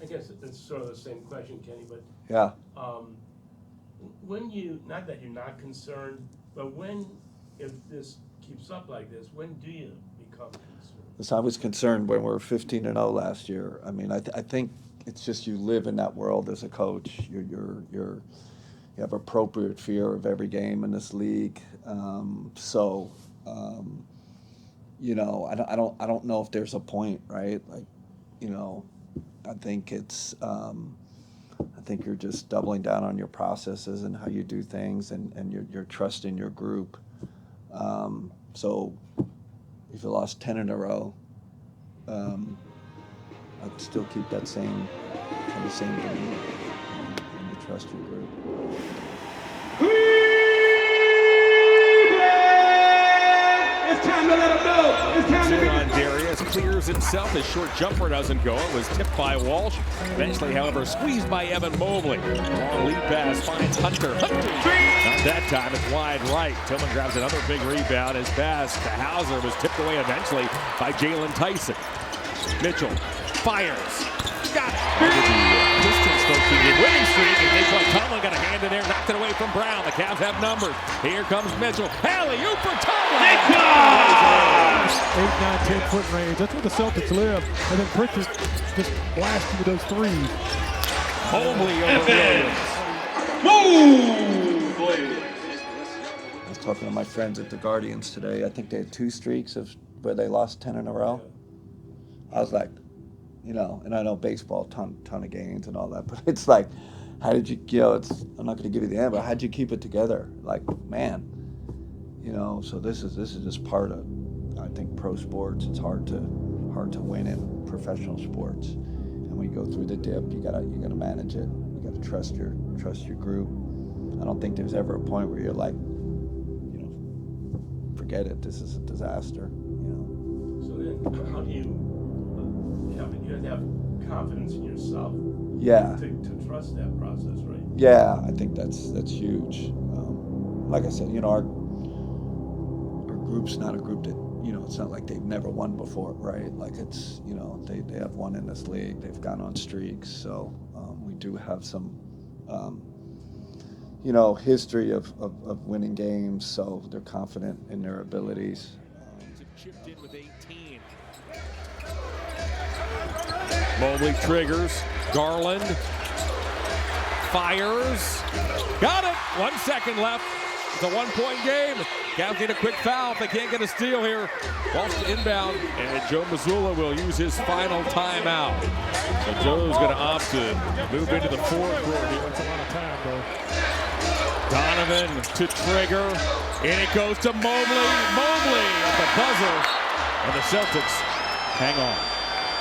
I guess it's sort of the same question, Kenny, but Yeah. when not that you're not concerned, but if this keeps up like this, when do you become concerned? So I was concerned when we were 15-0 last year. I mean, I think it's just you live in that world as a coach. You have appropriate fear of every game in this league. I don't know if there's a point, right? Like, I think I think you're just doubling down on your processes and how you do things, and you're trusting your group. So if you lost 10 in a row, I'd still keep that same demeanor, and you trust your group. It's time to let them know. It's time to get on Darius, clears himself. His short jumper doesn't go. It was tipped by Walsh. Eventually, however, squeezed by Evan Mobley. Long lead pass finds Hunter. Not that time. It's wide right. Tillman grabs another big rebound. His pass to Hauser was tipped away eventually by Jalen Tyson. Mitchell fires. Got it. Pistons still keeping winning streak, and Nick Tomlin got a hand in there, knocked it away from Brown. The Cavs have numbers. Here comes Mitchell. Alley-oop for Tomlin. 8, 9, 10-foot range. That's where the Celtics live. And then Pritchard just blasts you with those threes. Mobley over Williams. I was talking to my friends at the Guardians today. I think they had 2 streaks where they lost 10 in a row. I was like, and I know baseball, ton of games and all that, but it's like, how did you, I'm not going to give you the answer, but how'd you keep it together? Like, man, so this is just part of, I think, pro sports. It's hard to win in professional sports, and when you go through the dip, you gotta manage it. You gotta trust your group. I don't think there's ever a point where you're like, forget it. This is a disaster. So then, how do you have to have confidence in yourself? Yeah. To trust that process, right? Yeah, I think that's huge. Like I said, our group's not a group that, it's not like they've never won before, right? Like it's, they have won in this league. They've gone on streaks. So we do have some, history of winning games. So they're confident in their abilities. Chipped in with 18. Mobley triggers. Garland fires. Got it. 1 second left. It's a 1-point game. Cavs need a quick foul if they can't get a steal here. Walsh to inbound, and Joe Mazzulla will use his final timeout. So Joe's going to opt to move into the fourth quarter. That's a lot of time, though. Donovan to trigger, and it goes to Mobley. Mobley at the buzzer, and the Celtics hang on.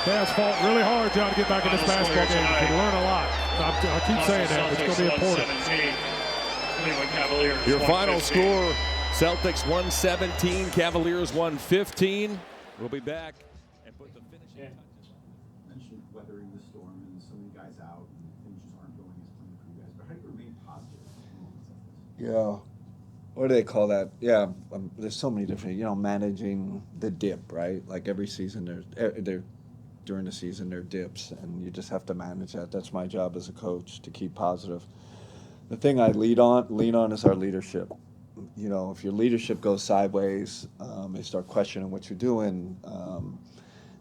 Cavs fought really hard, John, to get back in this basketball game. You can learn a lot. I keep saying that. It's going to be important. Your final score, Celtics 117, Cavaliers 115. We'll be back and put the finishing touches. Mentioned weathering the storm and so many guys out and things just aren't going as planned for you guys. But how do you remain positive in moments like this? Yeah. What do they call that? Yeah, there's so many different, managing the dip, right? Like every season, during the season, there are dips, and you just have to manage that. That's my job as a coach, to keep positive. The thing I lean on is our leadership. If your leadership goes sideways, they start questioning what you're doing,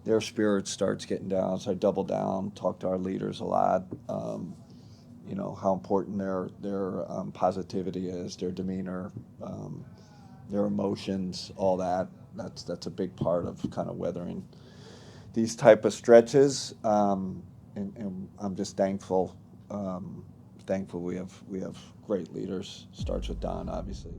their spirit starts getting down. So I double down, talk to our leaders a lot, how important their positivity is, their demeanor, their emotions, all that. That's a big part of kind of weathering these type of stretches, and I'm just thankful we have great leaders. Starts with Don, obviously.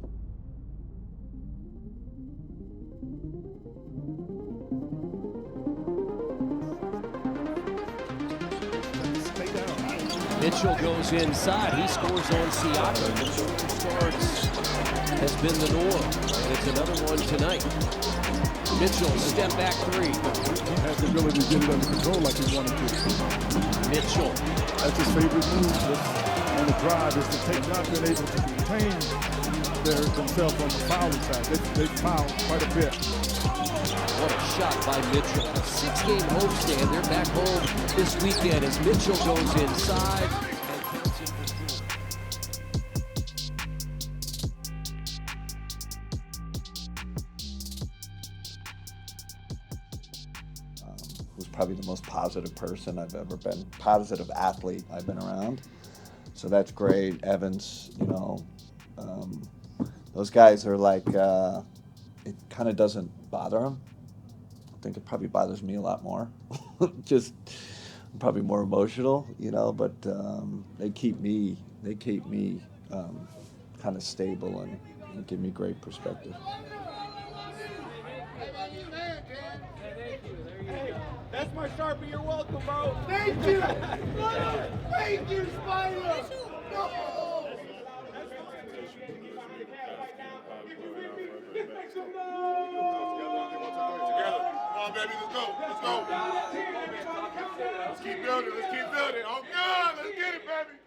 Mitchell goes inside. He scores on Siakam. The shooting starts has been the norm, and it's another one tonight. Mitchell, step back three. He has the ability to get it under control like he wanted to. Mitchell. That's his favorite move on the drive, is to take, not being able to contain themselves on the fouling side. They foul quite a bit. What a shot by Mitchell. A 6-game homestand. They're back home this weekend as Mitchell goes inside and counts in for 2. Who's probably the most positive person I've ever been, positive athlete I've been around. So that's great. Evans, those guys are like, it kind of doesn't bother them. I think it probably bothers me a lot more. Just I'm probably more emotional, but they keep me kind of stable and give me great perspective. That's my Sharpie. You're welcome, bro. Thank you. Thank you, Spider. Together. Come on, baby. Let's go. Let's go. Let's keep building. Let's keep building. Oh, God. Let's get it, baby.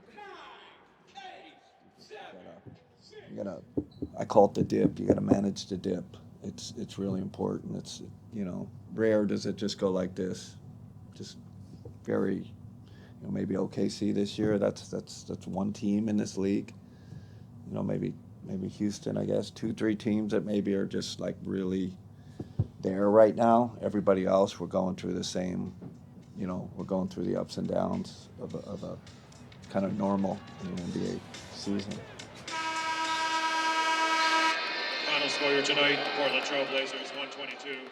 I call it the dip. You gotta manage the dip. It's really important. It's rare does it just go like this. Just very, maybe OKC this year. That's one team in this league. Maybe Houston. I guess 2-3 teams that maybe are just like really there right now. Everybody else, we're going through the same. We're going through the ups and downs of a kind of normal NBA season. Final score here tonight, the Portland Trail Blazers 122, Cleveland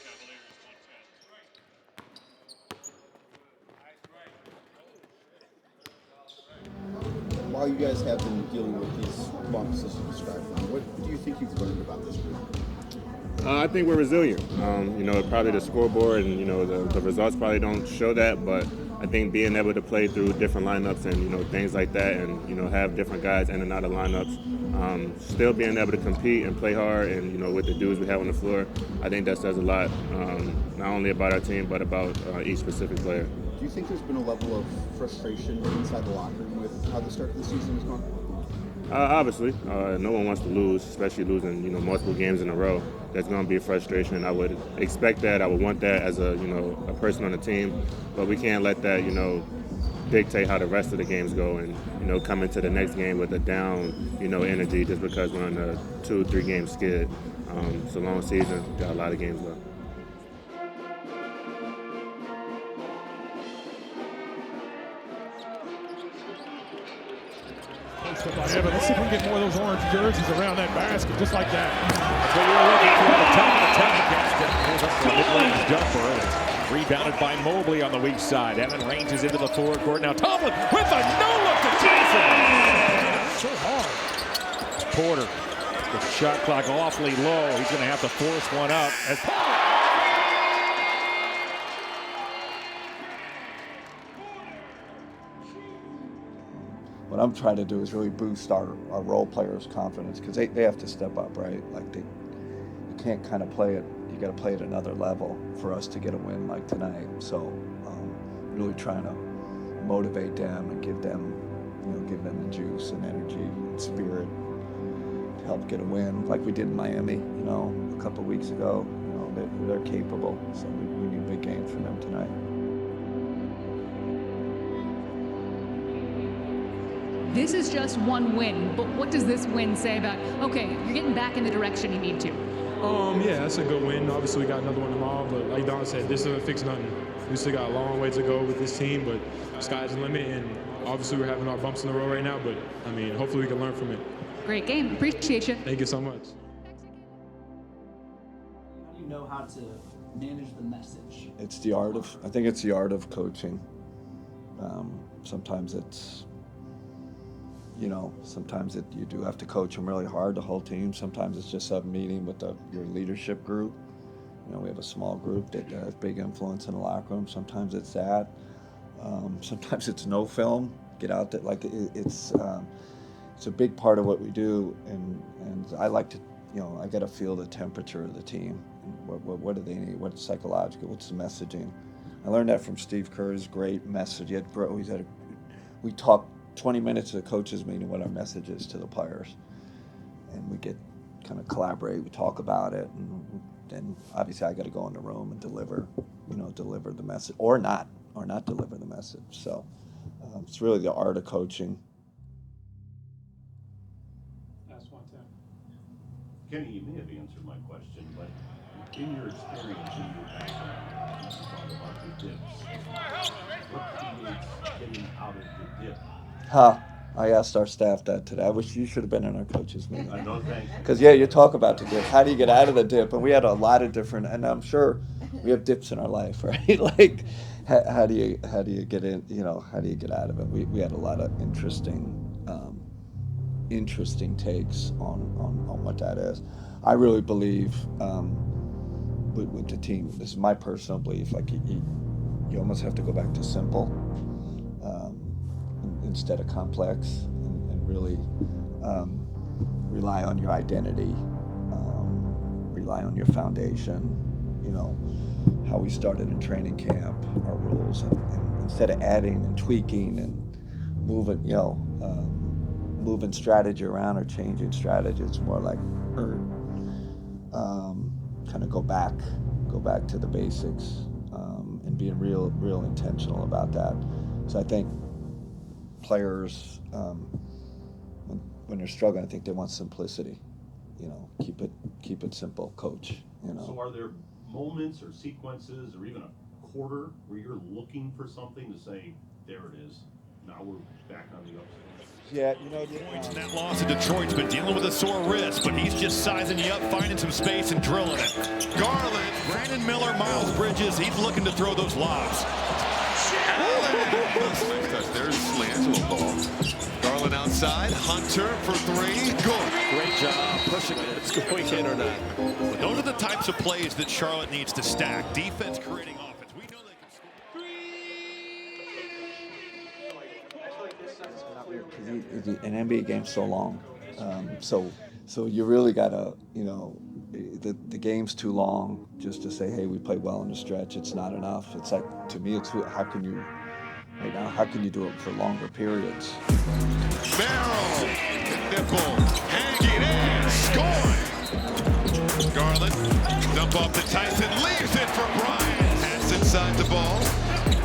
Cavaliers 110. While you guys have been dealing with these bumps as you described them, what do you think you've learned about this group? I think we're resilient. Probably the scoreboard and, the results probably don't show that, but I think being able to play through different lineups and, things like that and, have different guys in and out of lineups, still being able to compete and play hard and, with the dudes we have on the floor, I think that says a lot, not only about our team, but about each specific player. Do you think there's been a level of frustration inside the locker room with how the start of the season has gone? Obviously, no one wants to lose, especially losing, multiple games in a row. There's going to be frustration. I would expect that. I would want that as a person on the team, but we can't let that, dictate how the rest of the games go and, come into the next game with a down, energy just because we're on a 2-3 game skid. It's a long season. Got a lot of games left. Yeah, but let's see if we can get more of those orange jerseys around that basket, just like that. That's what you were looking for, the top of the top against it. Here's up for a mid-range jumper. It's rebounded by Mobley on the weak side. Evan ranges into the forward court. Now Tomlin with a no-look to Jason. So hard. Porter with the shot clock awfully low. He's going to have to force one out as What I'm trying to do is really boost our role players' confidence because they have to step up, right? Like you can't kind of play it. You got to play at another level for us to get a win like tonight. So really trying to motivate them and give them the juice and energy and spirit to help get a win like we did in Miami, a couple of weeks ago. They're capable. So we need big games from them tonight. This is just one win, but what does this win say about, okay, you're getting back in the direction you need to? Yeah, that's a good win. Obviously, we got another one tomorrow, but like Don said, this doesn't fix nothing. We still got a long way to go with this team, but sky's the limit, and obviously we're having our bumps in the road right now, but, hopefully we can learn from it. Great game. Appreciate you. Thank you so much. How do you know how to manage the message? I think it's the art of coaching. Sometimes it's, you do have to coach them really hard, the whole team. Sometimes it's just a meeting with your leadership group. We have a small group that has big influence in the locker room. Sometimes it's that. Sometimes it's no film. Get out there. It's a big part of what we do. And I like to, I got to feel the temperature of the team. What do they need? What's psychological? What's the messaging? I learned that from Steve Kerr's great message. We talked 20 minutes of the coaches meeting what our message is to the players, and we get kind of collaborate. We talk about it, and then obviously I got to go in the room and deliver the message, or not deliver the message. So it's really the art of coaching. That's one time. Kenny, you may have answered my question, but in your experience, in your background, you talk about the dips. What creates getting out of the dip? I asked our staff that today. I wish you should have been in our coaches meeting. I know, thanks. Because you talk about the dip. How do you get out of the dip? And we had a lot of different, and I'm sure we have dips in our life, right? Like, how do you get in? How do you get out of it? We had a lot of interesting takes on what that is. I really believe with the team. This is my personal belief. Like you almost have to go back to simple. Instead of complex, and really rely on your identity, rely on your foundation, how we started in training camp, our rules, and instead of adding and tweaking and moving strategy around or changing strategy, it's more like kind of go back to the basics, and being real intentional about that. So I think players, when they're struggling, I think they want simplicity. Keep it simple, coach. So are there moments or sequences or even a quarter where you're looking for something to say, there it is, now we're back on the upside? Yeah, points in that loss to Detroit's been dealing with a sore wrist, but he's just sizing you up, finding some space and drilling it. Garland, Brandon Miller, Miles Bridges, he's looking to throw those lobs. There's Langelo ball. Garland outside, Hunter for three, good. Great job pushing it. It's going in or not. But those are the types of plays that Charlotte needs to stack. Defense creating offense. We know they can score. An NBA game's so long, so you really gotta, the game's too long just to say, hey, we played well in the stretch. It's not enough. It's like, to me, it's how can you do it for longer periods? Merrill, nipple, hanging in, scoring. Garland, dump off to Tyson, leaves it for Bryant. Pass inside the ball.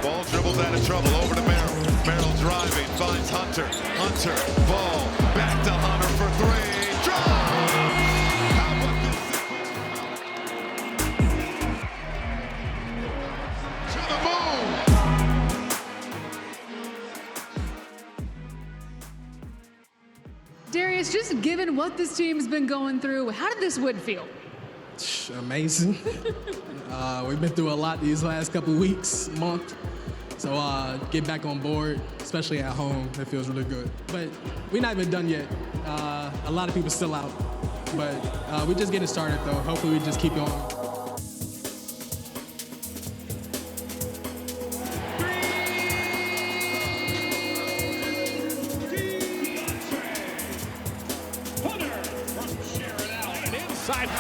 Ball dribbles out of trouble, over to Merrill. Merrill driving, finds Hunter. Hunter, ball, back to Hunter for three. Drive! How about this? To the moon! Darius, just given what this team's been going through, how did this win feel? Amazing. We've been through a lot these last couple weeks, month. So get back on board, especially at home, it feels really good. But we're not even done yet. A lot of people still out. But we're just getting started, though. Hopefully we just keep going.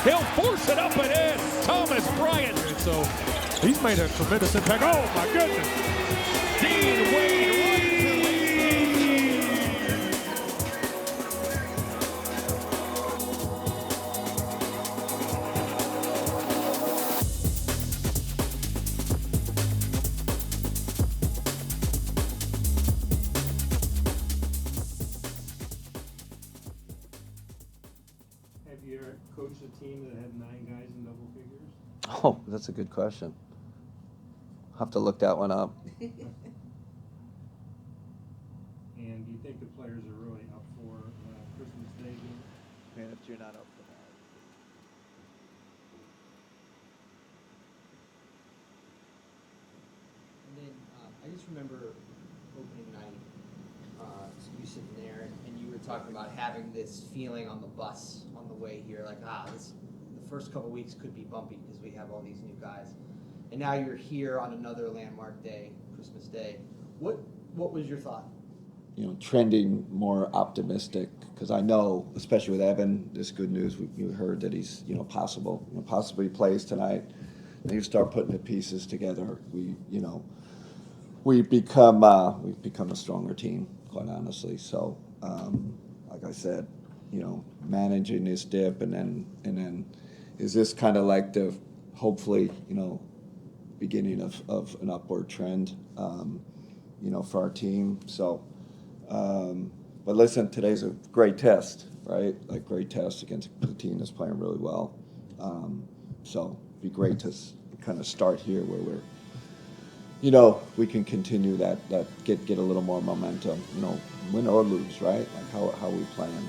He'll force it up and in. Thomas Bryant. So he's made a tremendous impact. Oh my goodness. Dean Wade right to the lead. Have you ever coached a team that had 9 guys in double figures? Oh, that's a good question. I'll have to look that one up. And do you think the players are really up for Christmas Day game? Man, if you're not up for that. And then I just remember opening night, you sitting there, and you were talking about having this feeling on the bus on the way here, like, the first couple weeks could be bumpy because we have all these new guys. And now you're here on another landmark day, Christmas Day. What was your thought? Trending more optimistic, because I know, especially with Evan, this good news. We heard that he's, possibly plays tonight. And you start putting the pieces together. We've become a stronger team, quite honestly. So, like I said, managing this dip and then is this kind of like the, hopefully, beginning of an upward trend, for our team. So, but listen, today's a great test, right? Like great test against the team that's playing really well. So it'd be great to kind of start here where we're, we can continue that get a little more momentum, win or lose, right? Like how we playing.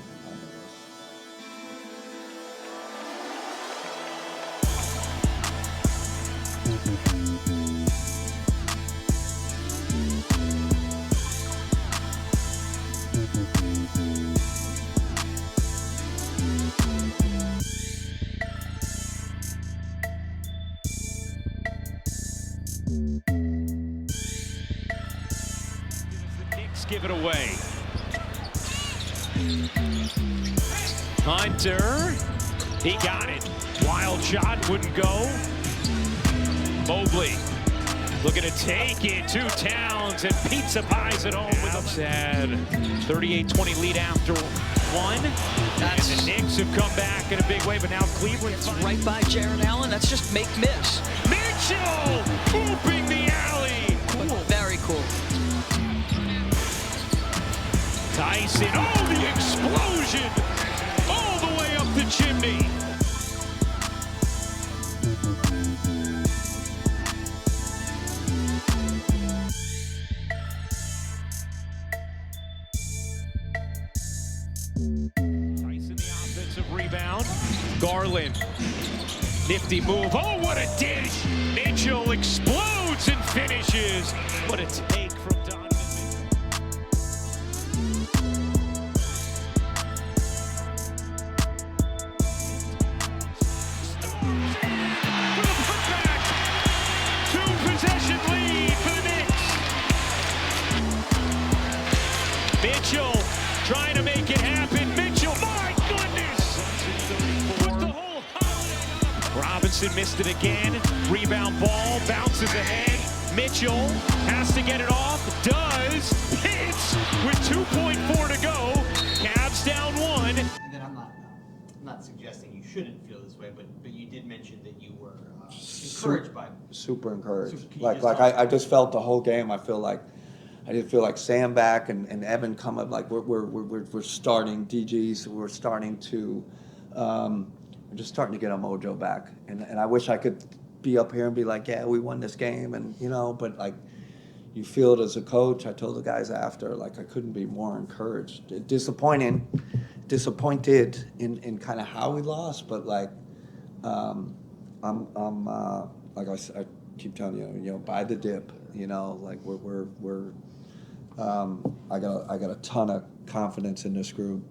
Give it away. Hunter, he got it. Wild shot, wouldn't go. Mobley looking to take it to Towns, and pizza pies it home with a 38-20 lead after one. And the Knicks have come back in a big way, but now Cleveland. It's right by Jaron Allen. That's just make miss. Mitchell pooping the alley. Cool. Very cool. Tyson, the explosion, all the way up the chimney. Tyson, the offensive rebound. Garland, nifty move. Oh, what a dish. Mitchell explodes and finishes. What a take from Donovan. Mitchell trying to make it happen. Mitchell, my goodness! Put the whole holiday up. Robinson missed it again. Rebound ball, bounces ahead. Mitchell has to get it off. Does. Hits with 2.4 to go. Cavs down one. And then I'm not suggesting you shouldn't feel this way, but you did mention that you were encouraged by. Super encouraged. So I just felt the whole game. I didn't feel like Sam back and Evan coming. Like we're starting DGs. We're starting to we're just starting to get our mojo back. And I wish I could be up here and be like, yeah, we won this game, and but like you feel it as a coach. I told the guys after, like I couldn't be more encouraged. Disappointed in kind of how we lost, but like I'm like I keep telling you, buy the dip. Like we're I got a ton of confidence in this group.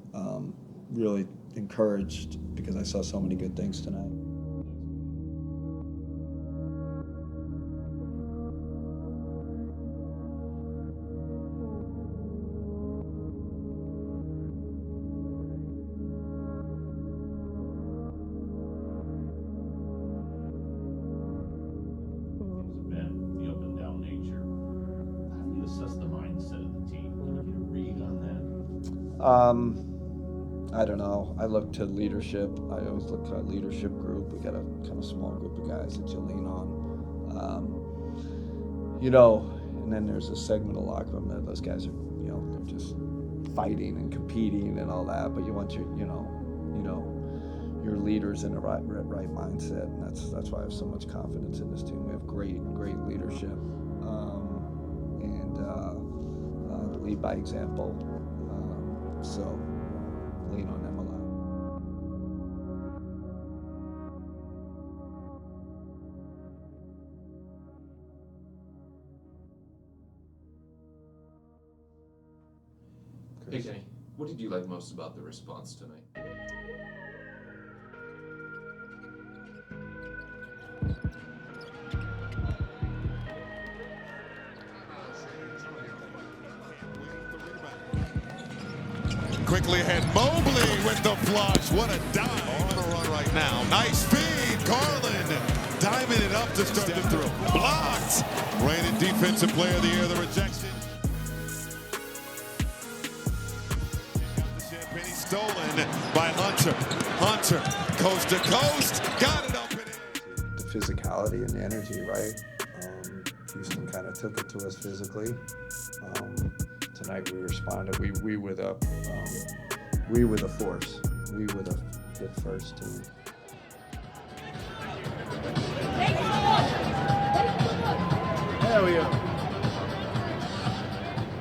Really encouraged because I saw so many good things tonight. I don't know. I look to leadership. I always look to our leadership group. We got a kind of small group of guys that you lean on. And then there's a segment of locker room that those guys are, they're just fighting and competing and all that. But you want your leaders in the right mindset, and that's why I have so much confidence in this team. We have great leadership, and lead by example. So lean on them a lot. Hey Kenny, what did you like most about the response tonight? Quickly ahead, Mobley with the flush. What a dive. On the run right now. Nice feed. Garland diving it up to start the through. Blocked. Rated defensive player of the year, the rejection. Champagne stolen by Hunter. Hunter, coast to coast, got it up and in. The physicality and the energy, right? Houston kind of took it to us physically. Tonight we responded. We were the force. We were the hit first team. Hell yeah.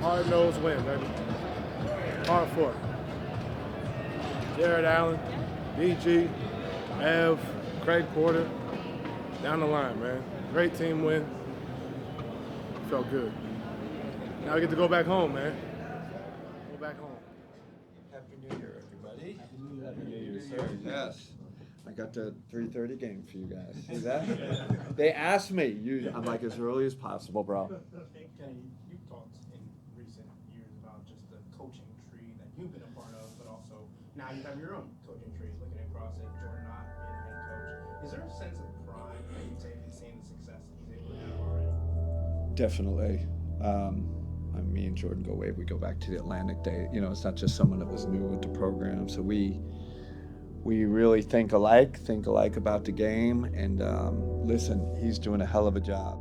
Hard-nosed win, baby. Hard fought. Jared Allen, DG, Ev, Craig Porter, down the line, man. Great team win. Felt good. Now we get to go back home, man. Go back home. Happy New Year, everybody. Happy New Year, sir. Yes. I got the 3:30 game for you guys. See that? They asked me. I'm like, as early as possible, bro. Kenny, you've talked in recent years about just the coaching tree that you've been a part of, but also now you have your own coaching tree, looking across it, Jordan Knott being the head coach. Is there a sense of pride that you take in seeing the success that he's able to have already? Definitely. Me and Jordan go way. We go back to the Atlantic day. You know, it's not just someone that was new with the program. So we really think alike about the game. And listen, he's doing a hell of a job.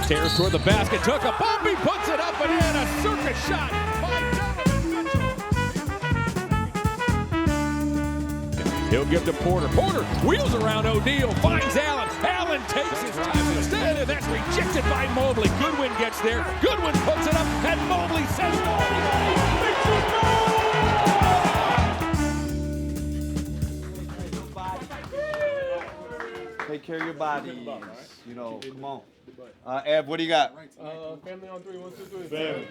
Tears toward the basket, took a bump, he puts it up and in, a circus shot by Donovan Mitchell. He'll give to Porter. Porter wheels around O'Neal, finds Allen. Allen takes his time instead, and that's rejected by Mobley. Goodwin gets there. Goodwin puts it up, and Mobley says, Take care of your bodies. You know, come on. Ev, what do you got? Family on 3, 1, 2, 3. Family.